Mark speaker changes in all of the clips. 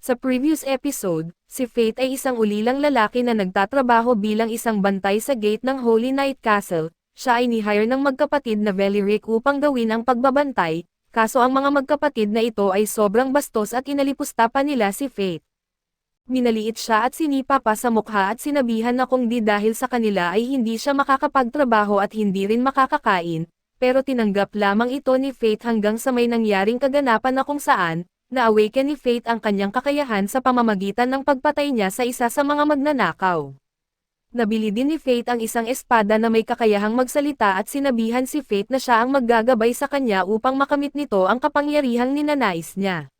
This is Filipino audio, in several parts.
Speaker 1: Sa previous episode, si Fate ay isang ulilang lalaki na nagtatrabaho bilang isang bantay sa gate ng Holy Knight Castle. Siya ay ni-hire ng magkapatid na Veliric upang gawin ang pagbabantay, kaso ang mga magkapatid na ito ay sobrang bastos at inalipusta pa nila si Fate. Minaliit siya at sinipa pa sa mukha at sinabihan na kung di dahil sa kanila ay hindi siya makakapagtrabaho at hindi rin makakakain, pero tinanggap lamang ito ni Fate hanggang sa may nangyaring kaganapan na kung saan, na-awaken ni Fate ang kanyang kakayahan sa pamamagitan ng pagpatay niya sa isa sa mga magnanakaw. Nabili din ni Fate ang isang espada na may kakayahang magsalita at sinabihan si Fate na siya ang maggagabay sa kanya upang makamit nito ang kapangyarihang ninanais niya.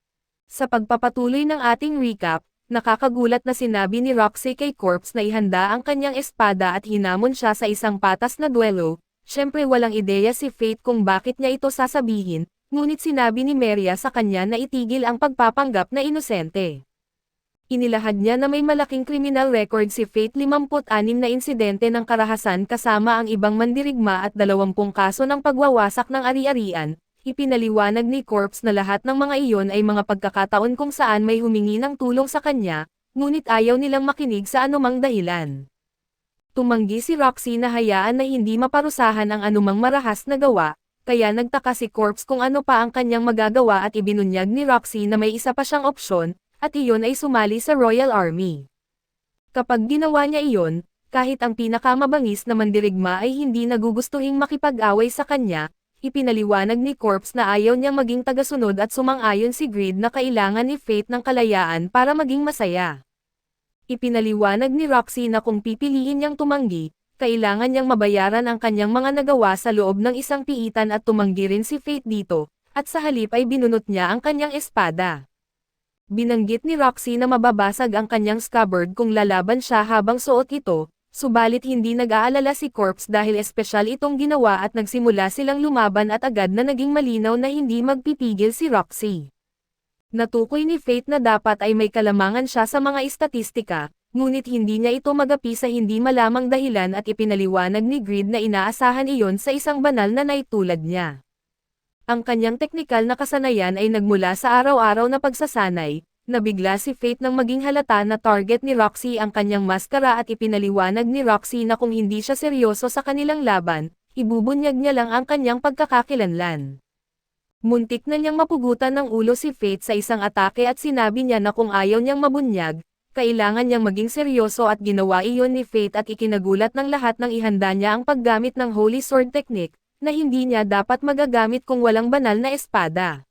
Speaker 1: Sa pagpapatuloy ng ating recap, nakakagulat na sinabi ni Roxy kay Corpse na ihanda ang kanyang espada at hinamon siya sa isang patas na duelo. Siyempre walang ideya si Fate kung bakit niya ito sasabihin, ngunit sinabi ni Meria sa kanya na itigil ang pagpapanggap na inosente. Inilahad niya na may malaking kriminal record si Fate, 56 na insidente ng karahasan kasama ang ibang mandirigma at 20 kaso ng pagwawasak ng ari-arian. Ipinaliwanag ni Corpse na lahat ng mga iyon ay mga pagkakataon kung saan may humingi ng tulong sa kanya, ngunit ayaw nilang makinig sa anumang dahilan. Tumanggi si Roxy na hayaan na hindi maparusahan ang anumang marahas na gawa, kaya nagtaka si Corpse kung ano pa ang kanyang magagawa at ibinunyag ni Roxy na may isa pa siyang opsyon, at iyon ay sumali sa Royal Army. Kapag ginawa niya iyon, kahit ang pinakamabangis na mandirigma ay hindi nagugustuhing makipag-away sa kanya, ipinaliwanag ni Corpse na ayaw niyang maging tagasunod at sumang-ayon si Greed na kailangan ni Fate ng kalayaan para maging masaya. Ipinaliwanag ni Roxy na kung pipiliin niyang tumanggi, kailangan niyang mabayaran ang kanyang mga nagawa sa loob ng isang piitan at tumanggi rin si Fate dito, at sa halip ay binunot niya ang kanyang espada. Binanggit ni Roxy na mababasag ang kanyang scabbard kung lalaban siya habang suot ito, subalit hindi nag-aalala si Corpse dahil espesyal itong ginawa at nagsimula silang lumaban at agad na naging malinaw na hindi magpipigil si Roxy. Natukoy ni Fate na dapat ay may kalamangan siya sa mga istatistika, ngunit hindi niya ito magapi sa hindi malamang dahilan at ipinaliwanag ni Greed na inaasahan iyon sa isang banal na knight tulad niya. Ang kanyang teknikal na kasanayan ay nagmula sa araw-araw na pagsasanay, nabigla si Fate nang maging halata na target ni Roxy ang kanyang maskara at ipinaliwanag ni Roxy na kung hindi siya seryoso sa kanilang laban, ibubunyag niya lang ang kanyang pagkakakilanlan. Muntik na niyang mapugutan ng ulo si Fate sa isang atake at sinabi niya na kung ayaw niyang mabunyag, kailangan niyang maging seryoso at ginawa iyon ni Fate at ikinagulat ng lahat nang ihanda niya ang paggamit ng Holy Sword Technique, na hindi niya dapat magagamit kung walang banal na espada.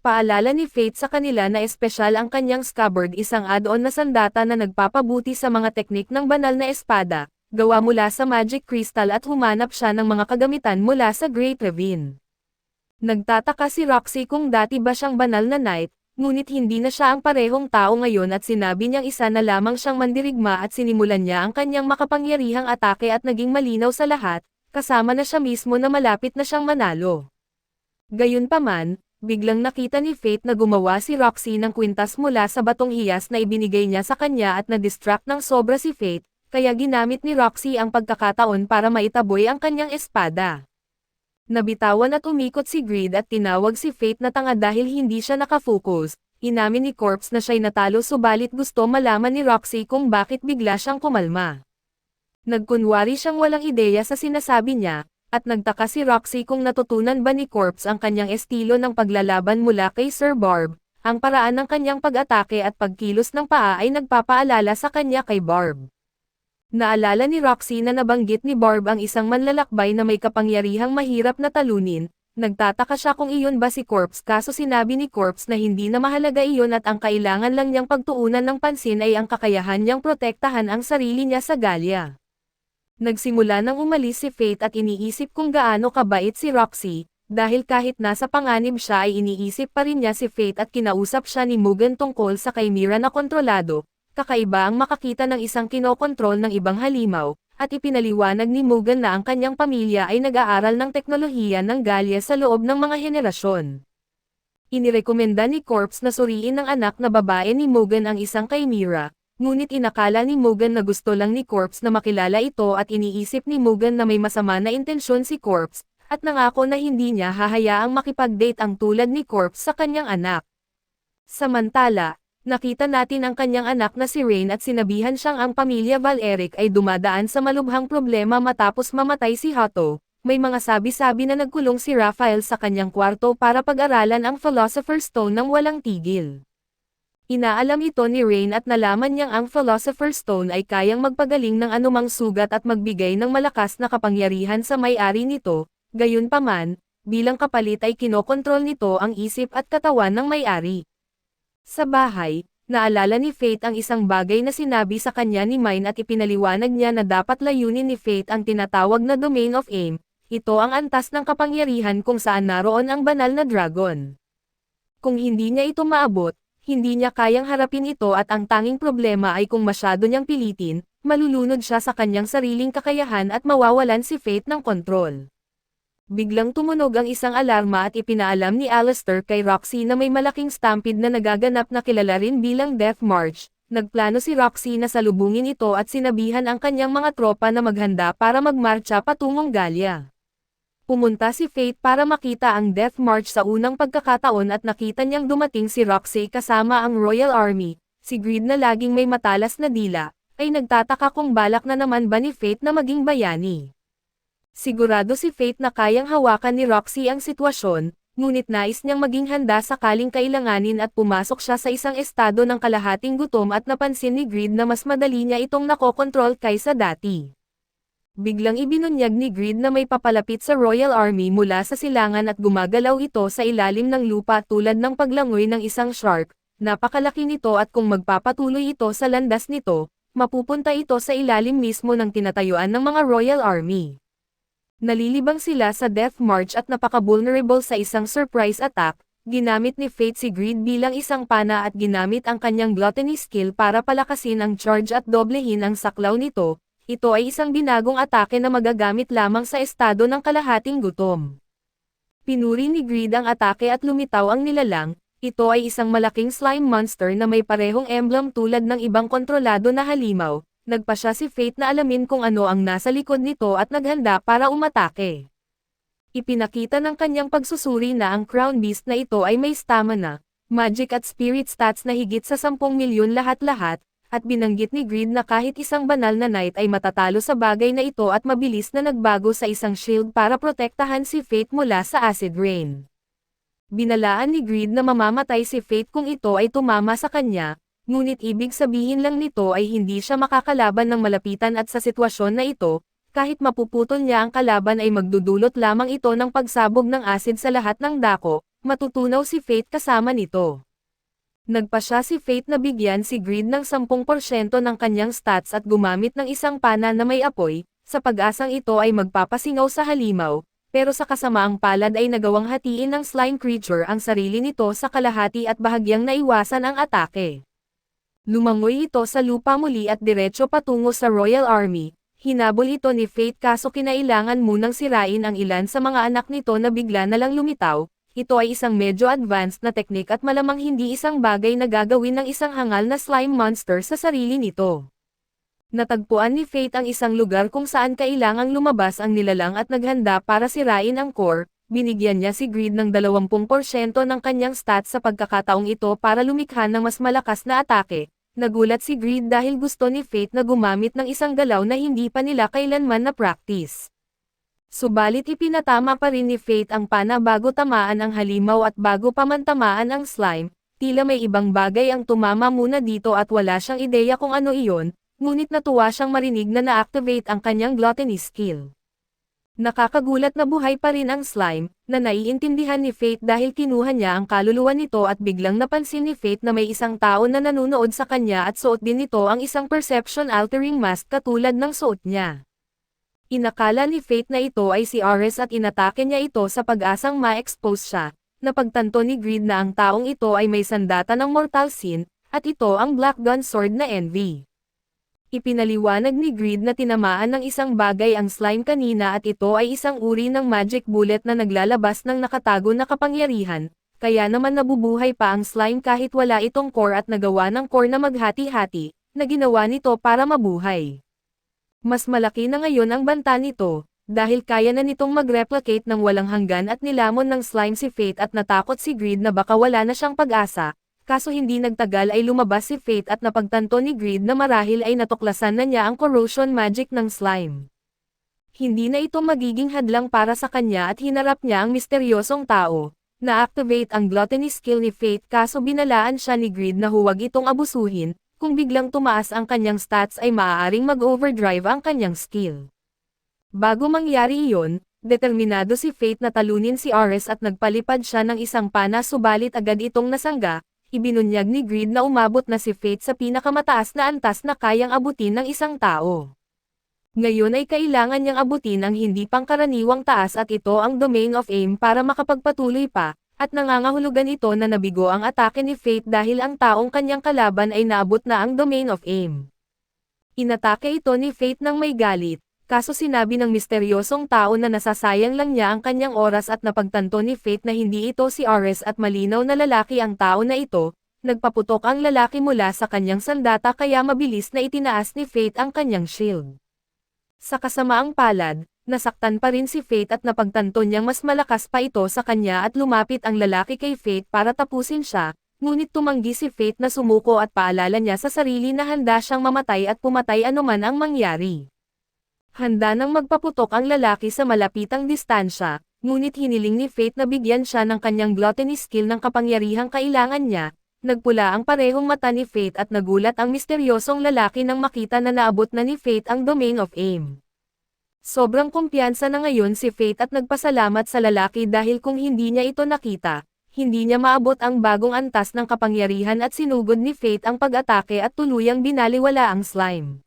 Speaker 1: Paalala ni Fate sa kanila na espesyal ang kanyang scabbard, isang add-on na sandata na nagpapabuti sa mga teknik ng banal na espada, gawa mula sa magic crystal at humanap siya ng mga kagamitan mula sa Great Ravine. Nagtataka si Roxy kung dati ba siyang banal na knight, ngunit hindi na siya ang parehong tao ngayon at sinabi niyang isa na lamang siyang mandirigma at sinimulan niya ang kanyang makapangyarihang atake at naging malinaw sa lahat, kasama na siya mismo na malapit na siyang manalo. Gayunpaman, biglang nakita ni Fate na gumawa si Roxy ng kwintas mula sa batong hiyas na ibinigay niya sa kanya at na-distract ng sobra si Fate, kaya ginamit ni Roxy ang pagkakataon para maitaboy ang kanyang espada. Nabitawan at umikot si Greed at tinawag si Fate na tanga dahil hindi siya nakafocus. Inamin ni Corpse na siya'y natalo subalit gusto malaman ni Roxy kung bakit bigla siyang kumalma. Nagkunwari siyang walang ideya sa sinasabi niya, at nagtaka si Roxy kung natutunan ba ni Corpse ang kanyang estilo ng paglalaban mula kay Sir Barb. Ang paraan ng kanyang pag-atake at pagkilos ng paa ay nagpapaalala sa kanya kay Barb. Naalala ni Roxy na nabanggit ni Barb ang isang manlalakbay na may kapangyarihang mahirap na talunin. Nagtataka siya kung iyon ba si Corpse, kaso sinabi ni Corpse na hindi na mahalaga iyon at ang kailangan lang niyang pagtuunan ng pansin ay ang kakayahan niyang protektahan ang sarili niya sa Gallia. Nagsimula nang umalis si Fate at iniisip kung gaano kabait si Roxy, dahil kahit nasa panganib siya ay iniisip pa rin niya si Fate at kinausap siya ni Mugen tungkol sa Chimera na kontrolado. Kakaiba ang makakita ng isang kinokontrol ng ibang halimaw, at ipinaliwanag ni Mugen na ang kanyang pamilya ay nag-aaral ng teknolohiya ng Gallia sa loob ng mga henerasyon. Inirekomenda ni Corpse na suriin ng anak na babae ni Mugen ang isang Chimera, ngunit inakala ni Mugen na gusto lang ni Corpse na makilala ito at iniisip ni Mugen na may masama na intensyon si Corpse, at nangako na hindi niya hahayaang makipag-date ang tulad ni Corpse sa kanyang anak. Samantala, Nakita natin ang kanyang anak na si Rain at sinabihan siyang ang pamilya Valeric ay dumadaan sa malubhang problema matapos mamatay si Hato. May mga sabi-sabi na nagkulong si Raphael sa kanyang kwarto para pag-aralan ang Philosopher's Stone ng walang tigil. Inaalam ito ni Rain at nalaman niyang ang Philosopher's Stone ay kayang magpagaling ng anumang sugat at magbigay ng malakas na kapangyarihan sa may-ari nito, gayunpaman, bilang kapalit ay kinokontrol nito ang isip at katawan ng may-ari. Sa bahay, naalala ni Faith ang isang bagay na sinabi sa kanya ni Mine at ipinaliwanag niya na dapat layunin ni Faith ang tinatawag na Domain of Aim. Ito ang antas ng kapangyarihan kung saan naroon ang banal na dragon. Kung hindi niya ito maabot, hindi niya kayang harapin ito at ang tanging problema ay kung masyado niyang pilitin, malulunod siya sa kanyang sariling kakayahan at mawawalan si Faith ng kontrol. Biglang tumunog ang isang alarma at ipinaalam ni Alistair kay Roxy na may malaking stampede na nagaganap na kilala rin bilang Death March. Nagplano si Roxy na salubungin ito at sinabihan ang kanyang mga tropa na maghanda para magmarcha patungong Gallia. Pumunta si Faith para makita ang Death March sa unang pagkakataon at nakita niyang dumating si Roxy kasama ang Royal Army. Si Greed na laging may matalas na dila, ay nagtataka kung balak na naman ba ni Faith na maging bayani. Sigurado si Faith na kayang hawakan ni Roxy ang sitwasyon, ngunit nais niyang maging handa sakaling kailanganin at pumasok siya sa isang estado ng kalahating gutom at napansin ni Greed na mas madali niya itong nakokontrol kaysa dati. Biglang ibinunyag ni Greed na may papalapit sa Royal Army mula sa silangan at gumagalaw ito sa ilalim ng lupa tulad ng paglangoy ng isang shark. Napakalaki nito at kung magpapatuloy ito sa landas nito, mapupunta ito sa ilalim mismo ng tinatayuan ng mga Royal Army. Nalilibang sila sa Death March at napaka-vulnerable sa isang surprise attack. Ginamit ni Faith si Greed bilang isang pana at ginamit ang kanyang gluttony skill para palakasin ang charge at doblehin ang saklaw nito. Ito ay isang binagong atake na magagamit lamang sa estado ng kalahating gutom. Pinuri ni Greed ang atake at lumitaw ang nilalang. Ito ay isang malaking slime monster na may parehong emblem tulad ng ibang kontrolado na halimaw. Nagpa siya si Faith na alamin kung ano ang nasa likod nito at naghanda para umatake. Ipinakita ng kanyang pagsusuri na ang Crown Beast na ito ay may stamina, magic at spirit stats na higit sa 10 milyon lahat-lahat, at binanggit ni Greed na kahit isang banal na knight ay matatalo sa bagay na ito at mabilis na nagbago sa isang shield para protektahan si Faith mula sa acid rain. Binalaan ni Greed na mamamatay si Faith kung ito ay tumama sa kanya. Ngunit ibig sabihin lang nito ay hindi siya makakalaban ng malapitan at sa sitwasyon na ito, kahit mapuputol niya ang kalaban ay magdudulot lamang ito ng pagsabog ng acid sa lahat ng dako, matutunaw si Faith kasama nito. Nagpa siya si Faith na bigyan si Greed ng 10% ng kanyang stats at gumamit ng isang pana na may apoy, sa pag-asang ito ay magpapasingaw sa halimaw, pero sa kasamaang palad ay nagawang hatiin ng slime creature ang sarili nito sa kalahati at bahagyang naiwasan ang atake. Lumangoy ito sa lupa muli at diretso patungo sa Royal Army. Hinabol ito ni Faith kaso kinailangan munang sirain ang ilan sa mga anak nito na bigla na lang lumitaw. Ito ay isang medyo advanced na teknik at malamang hindi isang bagay na gagawin ng isang hangal na slime monster sa sarili nito. Natagpuan ni Faith ang isang lugar kung saan kailangang lumabas ang nilalang at naghanda para sirain ang core. Binigyan niya si Greed ng 20% ng kanyang stats sa pagkakataong ito para lumikha ng mas malakas na atake. Nagulat si Greed dahil gusto ni Faith na gumamit ng isang galaw na hindi pa nila kailanman na practice. Subalit ipinatama pa rin ni Faith ang pana bago tamaan ang halimaw at bago pa man tamaan ang slime, tila may ibang bagay ang tumama muna dito at wala siyang ideya kung ano iyon, ngunit natuwa siyang marinig na na-activate ang kanyang gluttony skill. Nakakagulat na buhay pa rin ang slime, na naiintindihan ni Faith dahil kinuha niya ang kaluluwa nito at biglang napansin ni Faith na may isang tao na nanunood sa kanya at suot din nito ang isang perception-altering mask katulad ng suot niya. Inakala ni Faith na ito ay si Ares at inatake niya ito sa pag-asang ma-expose siya. Napagtanto ni Greed na ang taong ito ay may sandata ng mortal sin, at ito ang Black Gun Sword na Envy. Ipinaliwanag ni Greed na tinamaan ng isang bagay ang slime kanina at ito ay isang uri ng magic bullet na naglalabas ng nakatago na kapangyarihan, kaya naman nabubuhay pa ang slime kahit wala itong core at nagawa ng core na maghati-hati, na ginawa nito para mabuhay. Mas malaki na ngayon ang banta nito, dahil kaya na nitong mag-replicate ng walang hanggan at nilamon ng slime si Faith at natakot si Greed na baka wala na siyang pag-asa. kaso hindi nagtagal ay lumabas si Fate at napagtanto ni Greed na marahil ay natuklasan na niya ang corrosion magic ng slime. Hindi na ito magiging hadlang para sa kanya at hinarap niya ang misteryosong tao. Na-activate ang gluttony skill ni Fate kaso binalaan siya ni Greed na huwag itong abusuhin, kung biglang tumaas ang kanyang stats ay maaaring mag-overdrive ang kanyang skill. Bago mangyari iyon, determinado si Fate na talunin si Ares at nagpalipad siya ng isang pana subalit agad itong nasangga, ibinunyag ni Greed na umabot na si Fate sa pinakamataas na antas na kayang abutin ng isang tao. Ngayon ay kailangan niyang abutin ang hindi pangkaraniwang taas at ito ang Domain of Aim para makapagpatuloy pa, at nangangahulugan ito na nabigo ang atake ni Fate dahil ang taong kanyang kalaban ay naabot na ang Domain of Aim. Inatake ito ni Fate ng may galit, kaso sinabi ng misteryosong tao na nasasayang lang niya ang kanyang oras at napagtanto ni Fate na hindi ito si Ares at malinaw na lalaki ang tao na ito, nagpaputok ang lalaki mula sa kanyang sandata kaya mabilis na itinaas ni Fate ang kanyang shield. Sa kasamaang palad, nasaktan pa rin si Fate at napagtanto niyang mas malakas pa ito sa kanya at lumapit ang lalaki kay Fate para tapusin siya, ngunit tumanggi si Fate na sumuko at paalala niya sa sarili na handa siyang mamatay at pumatay anuman ang mangyari. Handa nang magpaputok ang lalaki sa malapitang distansya, ngunit hiniling ni Fate na bigyan siya ng kanyang gluttony skill ng kapangyarihang kailangan niya. Nagpula ang parehong mata ni Fate at nagulat ang misteryosong lalaki nang makita na naabot na ni Fate ang Domain of Aim. Sobrang kumpiyansa na ngayon si Fate at nagpasalamat sa lalaki dahil kung hindi niya ito nakita, hindi niya maabot ang bagong antas ng kapangyarihan at sinugod ni Fate ang pag-atake at tuluyang binaliwala ang slime.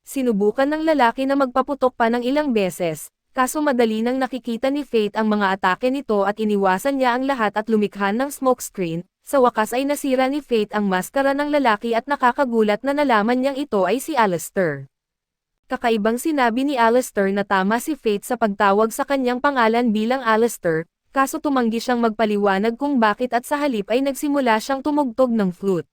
Speaker 1: Sinubukan ng lalaki na magpaputok pa ng ilang beses, kaso madali nang nakikita ni Fate ang mga atake nito at iniwasan niya ang lahat at lumikha ng smokescreen. Sa wakas ay nasira ni Fate ang maskara ng lalaki at nakakagulat na nalaman niyang ito ay si Alistair. Kakaibang sinabi ni Alistair na tama si Fate sa pagtawag sa kanyang pangalan bilang Alistair, kaso tumanggi siyang magpaliwanag kung bakit at sa halip ay nagsimula siyang tumugtog ng flute.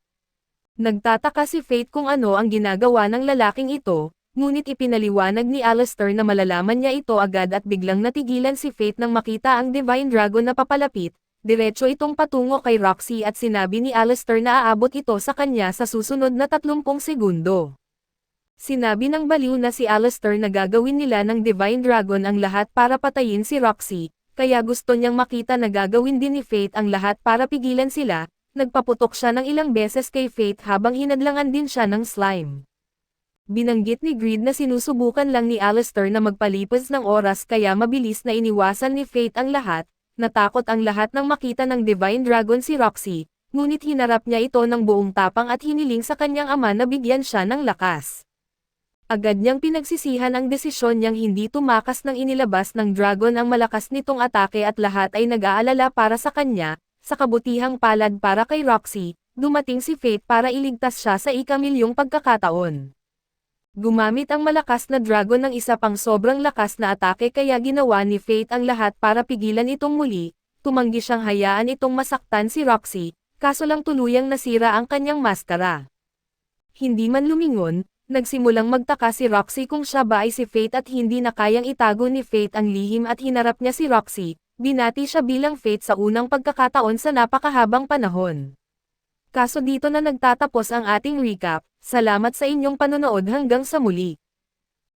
Speaker 1: Nagtataka si Fate kung ano ang ginagawa ng lalaking ito, ngunit ipinaliwanag ni Alistair na malalaman niya ito agad at biglang natigilan si Fate nang makita ang Divine Dragon na papalapit. Diretso itong patungo kay Roxy at sinabi ni Alistair na aabot ito sa kanya sa susunod na 30 segundo. Sinabi ng baliw na si Alistair na gagawin nila ng Divine Dragon ang lahat para patayin si Roxy, kaya gusto niyang makita na gagawin din ni Fate ang lahat para pigilan sila. Nagpaputok siya ng ilang beses kay Fate habang hinadlangan din siya ng slime. Binanggit ni Greed na sinusubukan lang ni Alistair na magpalipas ng oras kaya mabilis na iniwasan ni Fate ang lahat. Natakot ang lahat nang makita ng Divine Dragon si Roxy, ngunit hinarap niya ito ng buong tapang at hiniling sa kanyang ama na bigyan siya ng lakas. Agad niyang pinagsisihan ang desisyon niyang hindi tumakas nang inilabas ng dragon ang malakas nitong atake at lahat ay nag-aalala para sa kanya. Sa kabutihang palad para kay Roxy, dumating si Fate para iligtas siya sa ikamilyong pagkakataon. Gumamit ang malakas na dragon ng isa pang sobrang lakas na atake kaya ginawa ni Fate ang lahat para pigilan itong muli, tumanggi siyang hayaan itong masaktan si Roxy, kaso lang tuluyang nasira ang kanyang maskara. Hindi man lumingon, nagsimulang magtaka si Roxy kung siya ba ay si Fate at hindi na kayang itago ni Fate ang lihim at hinarap niya si Roxy, binati siya bilang Fate sa unang pagkakataon sa napakahabang panahon. Kaso dito na nagtatapos ang ating recap. Salamat sa inyong panonood hanggang sa muli.